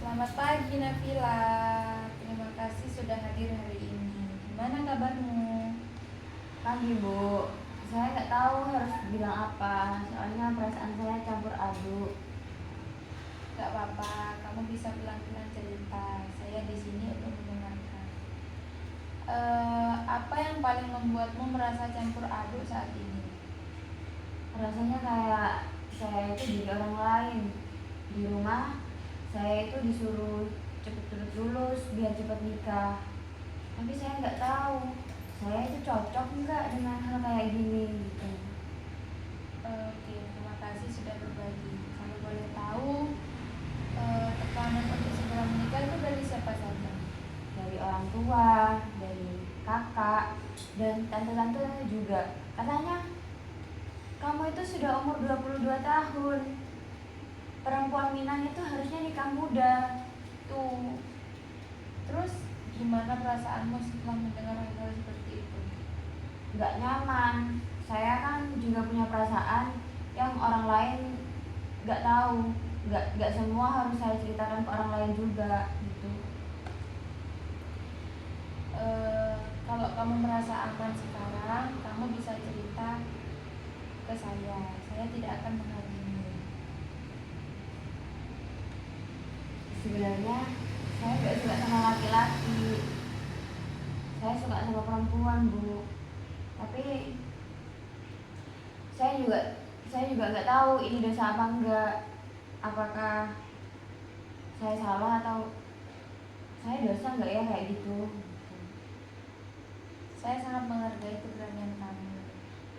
Selamat pagi Nabila. Terima kasih sudah hadir hari ini. Gimana kabarmu? Pagi Bu, saya nggak tahu harus bilang apa, soalnya perasaan saya campur aduk. Gak apa-apa, kamu bisa pelan-pelan cerita. Saya di sini untuk mendengarkan. Apa yang paling membuatmu merasa campur aduk saat ini? Rasanya kayak saya itu jadi orang lain. Di rumah, saya itu disuruh cepet-cepet lulus biar cepet nikah. Tapi saya nggak tahu, saya itu cocok nggak dengan hal kayak gini gitu. Oke, terima kasih sudah berbagi. Kalau boleh tahu, tekanan untuk segera menikah itu dari siapa saja? Dari orang tua, dari kakak, dan tante-tante juga. Katanya, kamu itu sudah umur 22 tahun. Perempuan Minang itu harusnya nikah muda. Tuh, Terus gimana perasaanmu setelah mendengar hal-hal seperti itu? nggak nyaman. Saya kan juga punya perasaan yang orang lain nggak tahu. Nggak semua harus saya ceritakan ke orang lain juga gitu. Eh, Kalau kamu merasa aman sekarang, kamu bisa cerita ke saya. Saya tidak akan menghakimi. Sebenarnya saya nggak suka sama laki-laki. Saya suka sama perempuan, Bu. Tapi saya juga saya juga nggak tahu ini dosa apa enggak. Apakah saya salah atau saya dosa nggak ya kayak gitu. Saya sangat menghargai keberanian kamu.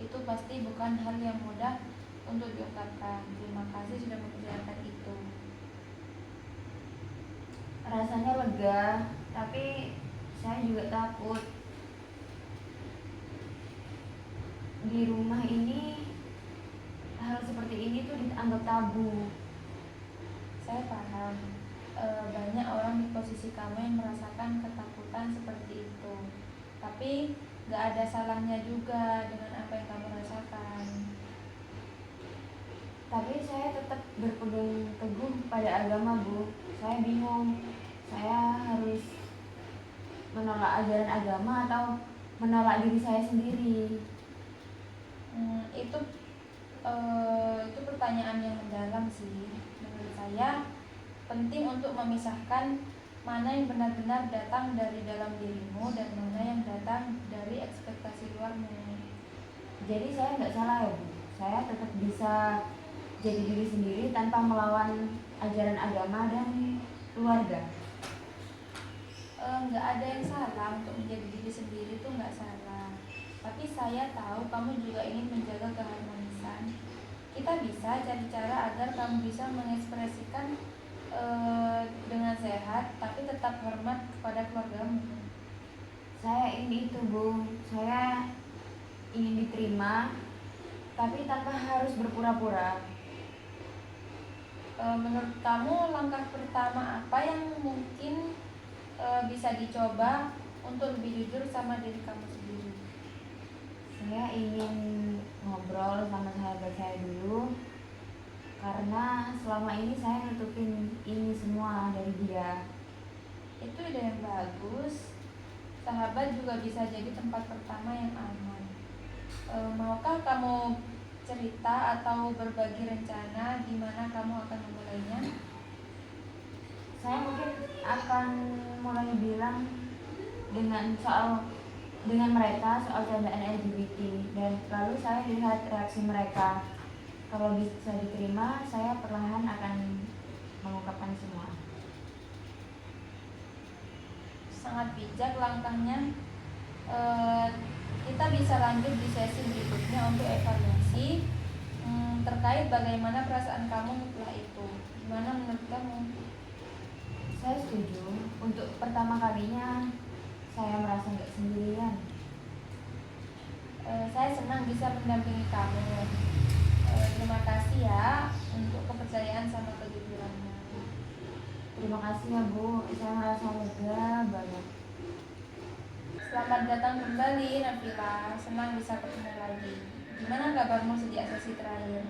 Itu pasti bukan hal yang mudah untuk diungkapkan. Terima kasih sudah memperlihatkan itu. Rasanya lega, tapi saya juga takut. Di rumah ini hal seperti ini tuh dianggap tabu. Saya paham. Banyak orang di posisi kamu yang merasakan ketakutan seperti itu. Tapi gak ada salahnya juga dengan apa yang kamu rasakan. Tapi saya tetap berpegang teguh pada agama, Bu. Saya bingung, saya harus menolak ajaran agama atau menolak diri saya sendiri. Itu itu pertanyaan yang mendalam sih. Menurut saya penting untuk memisahkan mana yang benar-benar datang dari dalam dirimu dan mana yang datang dari ekspektasi luarmu. Jadi saya nggak salah ya, Bu. Saya tetap bisa jadi diri sendiri tanpa melawan ajaran agama dan keluarga. Nggak ada yang salah untuk menjadi diri sendiri, itu nggak salah. Tapi saya tahu kamu juga ingin menjaga keharmonisan. Kita bisa cari cara agar kamu bisa mengekspresikan dengan sehat, tapi tetap hormat kepada keluargamu. Saya ingin itu, Bu. Saya ingin diterima, tapi tanpa harus berpura-pura. Menurut kamu langkah pertama apa yang mungkin bisa dicoba untuk lebih jujur sama diri kamu sendiri? Saya ingin ngobrol sama sahabat saya dulu, karena selama ini saya nutupin ini semua dari dia. Itu ide yang bagus. Sahabat juga bisa jadi tempat pertama yang aman. Maukah kamu cerita atau berbagi rencana di mana kamu akan memulainya? Saya mungkin akan mulai bilang dengan mereka soal candaan LGBT, dan lalu saya lihat reaksi mereka. Kalau bisa diterima, saya perlahan akan mengungkapkan semua. Sangat bijak langkahnya. Eh, Kita bisa lanjut di sesi berikutnya untuk evaluasi terkait bagaimana perasaan kamu setelah itu. Gimana menurut kamu? Saya setuju. Untuk pertama kalinya saya merasa nggak sendirian. Saya senang bisa mendampingi kamu. Terima kasih ya untuk kepercayaan sama kejujurannya. Terima kasih ya, Bu. Saya merasa lega banget. Selamat datang kembali Nabila. Senang bisa ketemu lagi. Gimana kabarmu sejak sesi terakhir?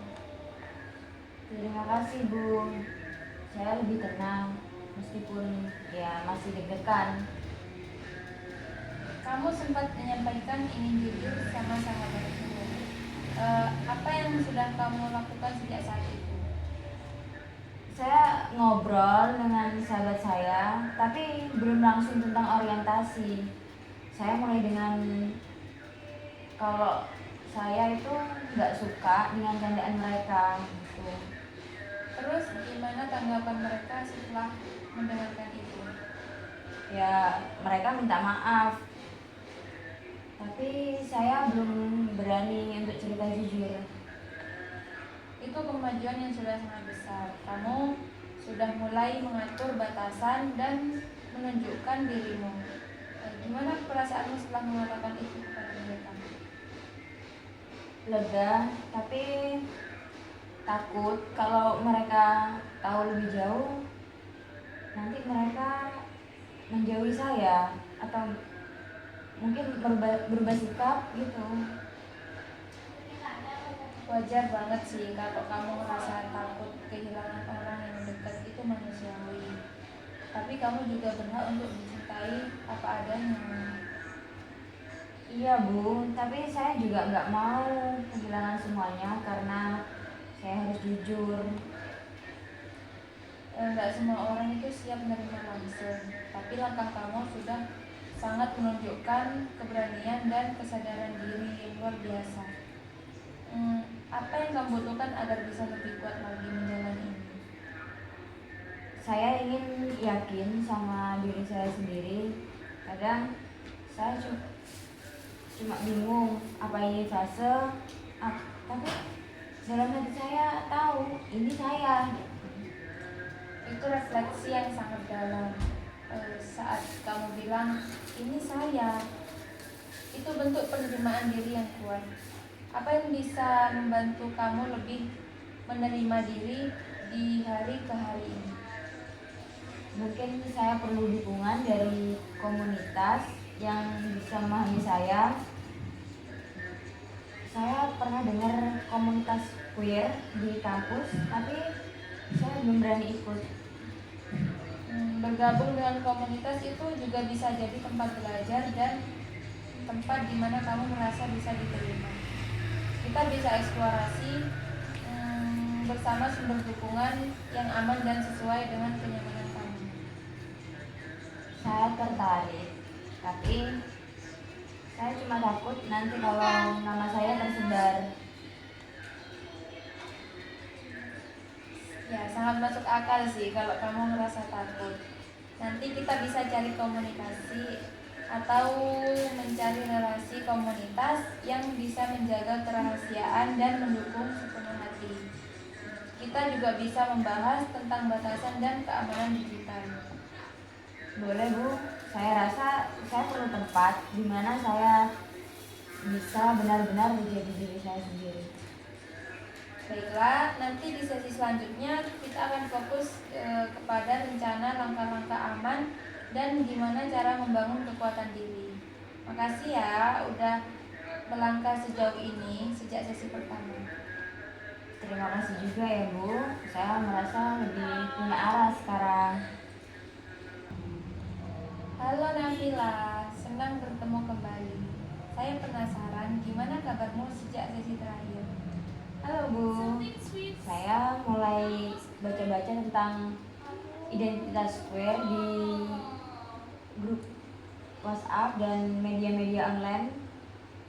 Terima kasih, Bu. Saya lebih tenang. meskipun ya masih deg-degan. Kamu sempat menyampaikan ingin jujur sama sahabatmu. Apa yang sudah kamu lakukan sejak saat itu? Saya ngobrol dengan sahabat saya, tapi belum langsung tentang orientasi. Saya mulai dengan kalau saya itu nggak suka dengan candaan mereka gitu. Terus gimana tanggapan mereka setelah mendengarkan itu? Ya mereka minta maaf, tapi saya belum berani untuk cerita jujur. Itu kemajuan yang sudah sangat besar. Kamu sudah mulai mengatur batasan dan menunjukkan dirimu. Gimana perasaanmu setelah mengatakan itu kepada mereka? Lega, tapi takut kalau mereka tahu lebih jauh, nanti mereka menjauhi saya atau mungkin berubah sikap gitu. Wajar banget sih kalau kamu merasa takut kehilangan orang yang dekat, itu manusiawi. Tapi kamu juga berhak untuk dicintai apa adanya. Iya Bu, tapi saya juga nggak mau kehilangan semuanya karena saya harus jujur. Nggak semua orang itu siap menerima langsung, tapi langkah kamu sudah sangat menunjukkan keberanian dan kesadaran diri yang luar biasa. Apa yang kamu butuhkan agar bisa lebih kuat lagi menjalani ini? Saya ingin yakin sama diri saya sendiri. Kadang saya cuma bingung apa ini fase, tapi dalam hati saya tahu ini saya. Itu refleksi yang sangat dalam. Saat kamu bilang ini saya, itu bentuk penerimaan diri yang kuat. Apa yang bisa membantu kamu lebih menerima diri di hari ke hari ini? Mungkin saya perlu dukungan dari komunitas yang bisa memahami saya. Saya pernah dengar komunitas queer di kampus, tapi saya belum berani ikut. Bergabung dengan komunitas itu juga bisa jadi tempat belajar dan tempat di mana kamu merasa bisa diterima. Kita bisa eksplorasi bersama sumber dukungan yang aman dan sesuai dengan kenyamanan kamu. Saya tertarik, tapi saya cuma takut nanti kalau nama saya tersebar. Ya, sangat masuk akal sih kalau kamu merasa takut. Nanti kita bisa cari komunikasi atau mencari relasi komunitas yang bisa menjaga kerahasiaan dan mendukung sepenuh hati. Kita juga bisa membahas tentang batasan dan keamanan digital. Boleh Bu, saya rasa saya perlu tempat di mana saya bisa benar-benar menjadi diri saya sendiri. Baiklah, nanti di sesi selanjutnya kita akan fokus kepada rencana langkah-langkah aman dan gimana cara membangun kekuatan diri. Makasih ya udah melangkah sejauh ini sejak sesi pertama. Terima kasih juga ya Bu, saya merasa lebih punya arah sekarang. Halo Nabila, senang bertemu kembali. Saya penasaran gimana kabarmu sejak sesi terakhir. Halo Bu, saya mulai baca-baca tentang identitas queer di grup WhatsApp dan media-media online.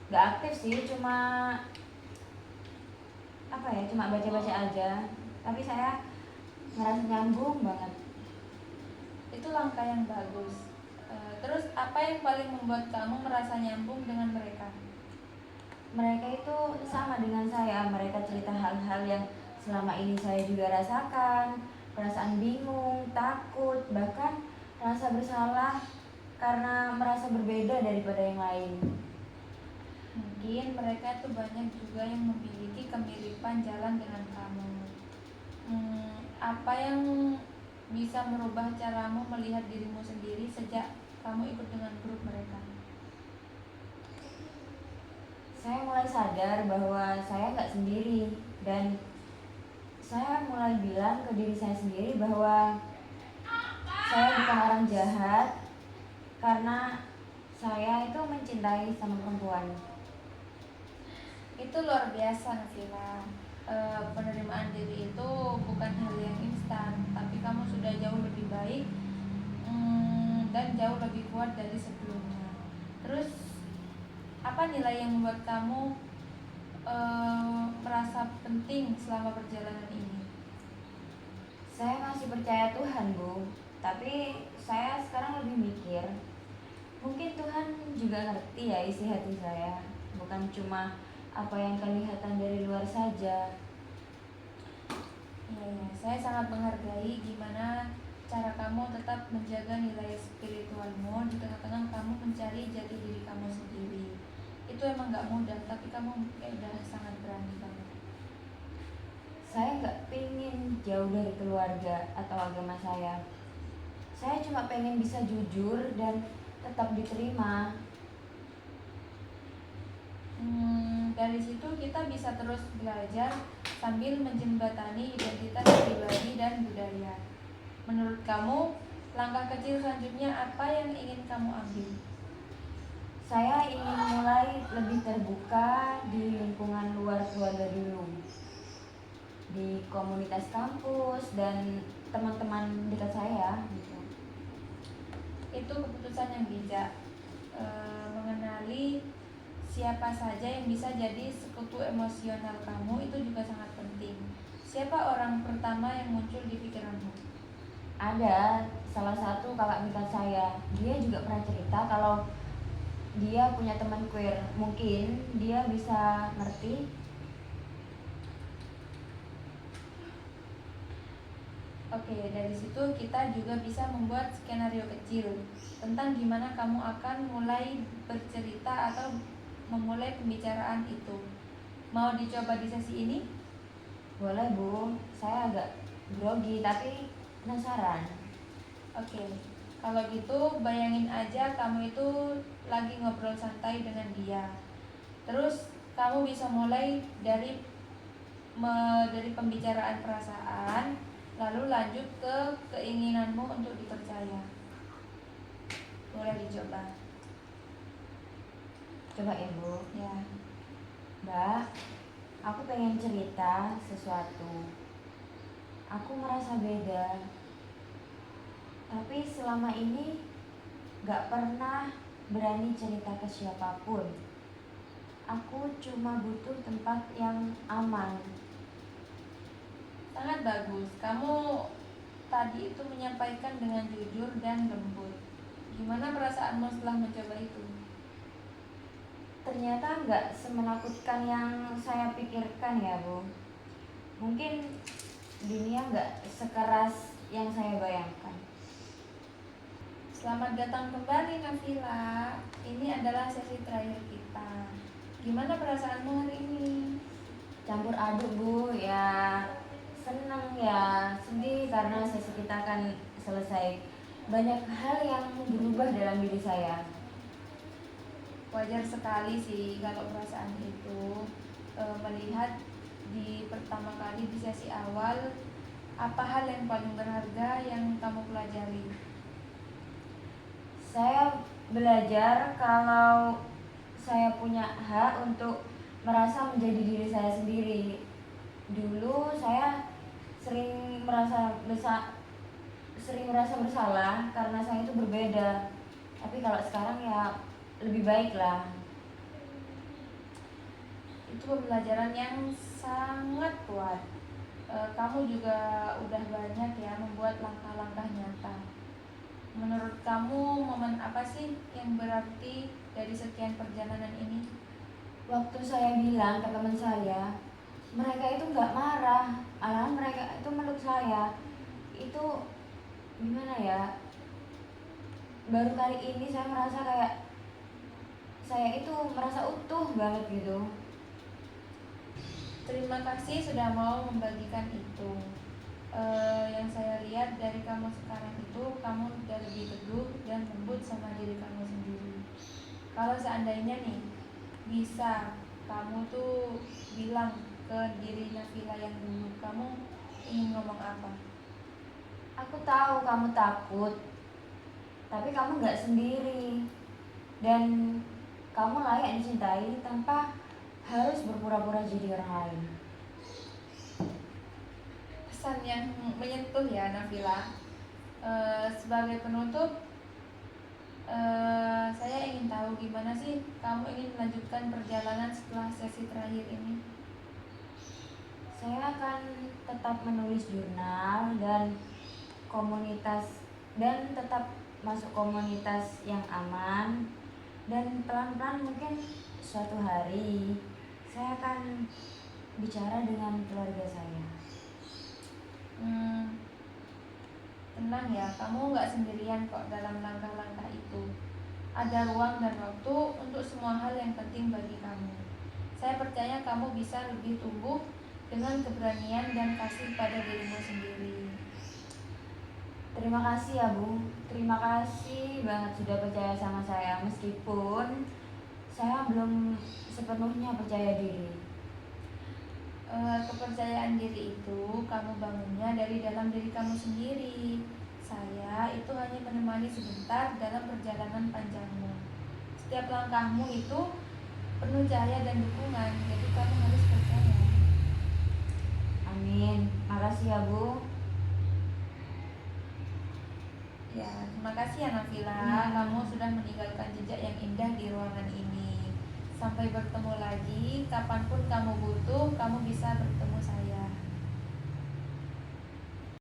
Gak aktif sih, cuma cuma baca-baca aja. Tapi saya ngerasa nyambung banget. Itu langkah yang bagus. Terus apa yang paling membuat kamu merasa nyambung dengan mereka? Mereka itu sama dengan saya, mereka cerita hal-hal yang selama ini saya juga rasakan, perasaan bingung, takut, bahkan rasa bersalah karena merasa berbeda daripada yang lain. Mungkin mereka tuh banyak juga yang memiliki kemiripan jalan dengan kamu. Apa yang bisa merubah caramu melihat dirimu sendiri sejak kamu ikut dengan grup mereka? Saya mulai sadar bahwa saya nggak sendiri dan saya mulai bilang ke diri saya sendiri bahwa bukan orang jahat, karena saya itu mencintai sama perempuan. Itu luar biasa, Nafila. Penerimaan diri itu bukan hal yang instan, tapi kamu sudah jauh lebih baik, dan jauh lebih kuat dari sebelumnya. Terus apa nilai yang membuat kamu merasa penting selama perjalanan ini? Saya masih percaya Tuhan, Bu. Tapi saya sekarang lebih mikir, mungkin Tuhan juga ngerti ya isi hati saya, bukan cuma apa yang kelihatan dari luar saja. Ya, saya sangat menghargai gimana cara kamu tetap menjaga nilai spiritualmu di tengah-tengah kamu mencari jati diri kamu sendiri. Itu emang gak mudah, tapi kamu udah sangat berani banget. Saya nggak pengen jauh dari keluarga atau agama saya. Saya cuma pengen bisa jujur dan tetap diterima. Dari situ kita bisa terus belajar sambil menjembatani identitas pribadi dan budaya. Menurut kamu, langkah kecil selanjutnya apa yang ingin kamu ambil? Saya ingin mulai lebih terbuka di lingkungan luar keluarga dulu, di komunitas kampus dan teman-teman dekat saya gitu. Itu keputusan yang bijak. Mengenali siapa saja yang bisa jadi sekutu emosional kamu itu juga sangat penting. Siapa orang pertama yang muncul di pikiranmu? Ada salah satu kakak tingkat saya, dia juga pernah cerita kalau dia punya teman queer. Mungkin dia bisa ngerti. Oke, dari situ kita juga bisa membuat skenario kecil tentang gimana kamu akan mulai bercerita atau memulai pembicaraan itu. Mau dicoba di sesi ini? Boleh, Bu, saya agak grogi tapi penasaran. Oke, kalau gitu bayangin aja kamu itu lagi ngobrol santai dengan dia. Terus kamu bisa mulai dari pembicaraan perasaan, lalu lanjut ke keinginanmu untuk dipercaya. Boleh dicoba. Coba ya, Bu. Ya. Mbak, aku pengen cerita sesuatu. Aku merasa beda, tapi selama ini gak pernah berani cerita ke siapapun. Aku cuma butuh tempat yang aman. Sangat bagus. Kamu tadi itu menyampaikan dengan jujur dan lembut. Gimana perasaanmu setelah mencoba itu? Ternyata gak semenakutkan yang saya pikirkan ya, Bu. Mungkin dunia gak sekeras yang saya bayangkan. Selamat datang kembali, Nafila. Ini adalah sesi terakhir kita. Gimana perasaanmu hari ini? Campur aduk, Bu. Ya senang ya sedih karena sesi kita akan selesai. Banyak hal yang berubah dalam diri saya. Wajar sekali sih kalau perasaan itu. Melihat di pertama kali di sesi awal, apa hal yang paling berharga yang kamu pelajari? Saya belajar kalau saya punya hak untuk merasa menjadi diri saya sendiri. Dulu saya sering merasa bersalah karena saya itu berbeda. Tapi kalau sekarang ya lebih baik lah. Itu pembelajaran yang sangat kuat. Kamu juga udah banyak ya membuat langkah-langkah nyata. Menurut kamu momen apa sih yang berarti dari sekian perjalanan ini? Waktu saya bilang ke teman saya, mereka itu nggak marah, malahan mereka itu meluk saya. Itu gimana ya? Baru kali ini saya merasa kayak saya itu merasa utuh banget gitu. Terima kasih sudah mau membagikan itu. Yang saya lihat dari kamu sekarang itu, kamu udah lebih teguh dan lembut sama diri kamu sendiri. Kalau seandainya nih bisa kamu tuh bilang ke diri Nafila yang dulu, kamu ingin ngomong apa? Aku tahu kamu takut, Tapi kamu nggak sendiri. Dan kamu layak dicintai tanpa harus berpura-pura jadi orang lain. Pesan yang menyentuh ya Nabila. Sebagai penutup, saya ingin tahu gimana sih kamu ingin melanjutkan perjalanan setelah sesi terakhir ini. Saya akan tetap menulis jurnal dan tetap masuk komunitas yang aman, dan pelan-pelan mungkin suatu hari saya akan bicara dengan keluarga saya. Tenang ya, kamu nggak sendirian kok dalam langkah-langkah itu. Ada ruang dan waktu untuk semua hal yang penting bagi kamu. Saya percaya kamu bisa lebih tumbuh dengan keberanian dan kasih pada dirimu sendiri. Terima kasih ya Bu, terima kasih banget sudah percaya sama saya meskipun saya belum sepenuhnya percaya diri. Kepercayaan diri itu kamu bangunnya dari dalam diri kamu sendiri. Saya itu hanya menemani sebentar dalam perjalanan panjangmu. Setiap langkahmu itu penuh cahaya dan dukungan, jadi kamu harus percaya. Amin, makasih ya Bu. Ya, terima kasih ya Nabila. Ya. Kamu sudah meninggalkan jejak yang indah di ruangan ini. Sampai bertemu lagi. Kapanpun kamu butuh, kamu bisa bertemu saya.